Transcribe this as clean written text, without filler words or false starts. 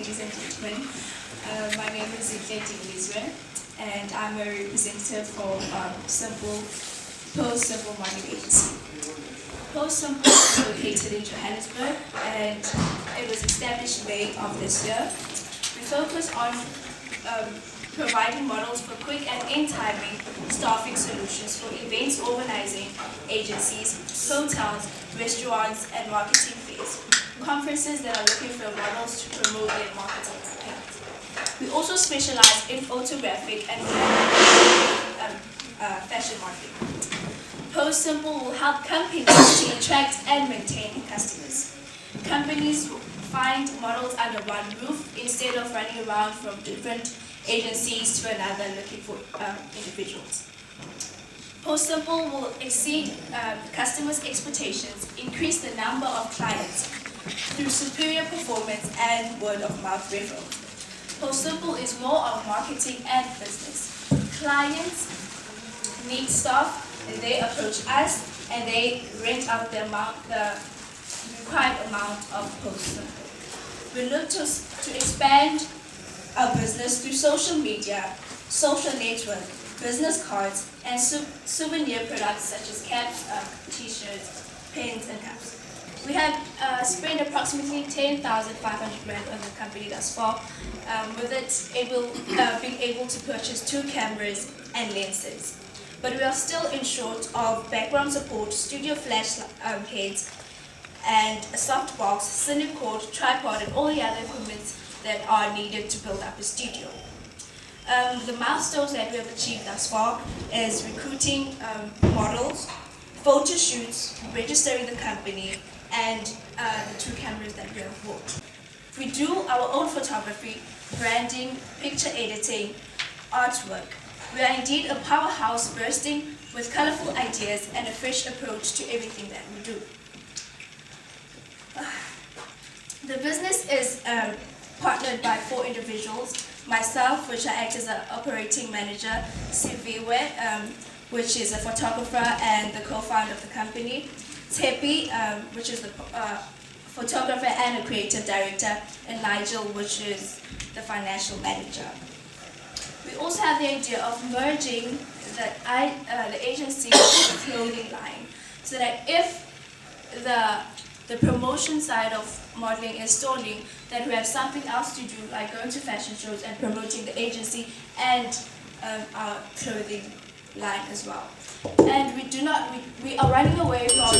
ladies and gentlemen. My name is Zintle Dingilizwe, and I'm a representative for Simple Modeling Agency. Simple is located in Johannesburg, and it was established in May of this year. We focus on providing models for quick and in-timing staffing solutions for events organizing agencies, hotels, restaurants, and marketing fairs. Conferences that are looking for models to promote their marketing campaigns. We also specialize in photographic and fashion marketing. Simple will help companies to attract and maintain customers. Companies find models under one roof instead of running around from different agencies to another looking for individuals. Simple will exceed customers' expectations, increase the number of clients through superior performance and word-of-mouth referrals. Simple is more of marketing and business. Clients need staff, and they approach us, and they rent out the required amount of Simple. We look to expand our business through social media, social network, business cards, and souvenir products such as caps, t-shirts, pens, and cups. We have spent approximately 10,500 rand on the company thus far, with it being able to purchase 2 cameras and lenses. But we are still in short of background support, studio flash heads, and a softbox, cinecord, tripod, and all the other equipment that are needed to build up a studio. The milestones that we have achieved thus far is recruiting models, photo shoots, registering the company, and the 2 cameras that we have bought. We do our own photography, branding, picture editing, artwork. We are indeed a powerhouse bursting with colorful ideas and a fresh approach to everything that we do. The business is partnered by 4 individuals. Myself, which I act as an operating manager, Siviwe, which is a photographer and the co-founder of the company, Tepi, which is the photographer and a creative director, and Nigel, which is the financial manager. We also have the idea of merging the agency with the clothing line, so that if the promotion side of modeling is stalling, that we have something else to do, like going to fashion shows and promoting the agency and our clothing line as well. And we are running away from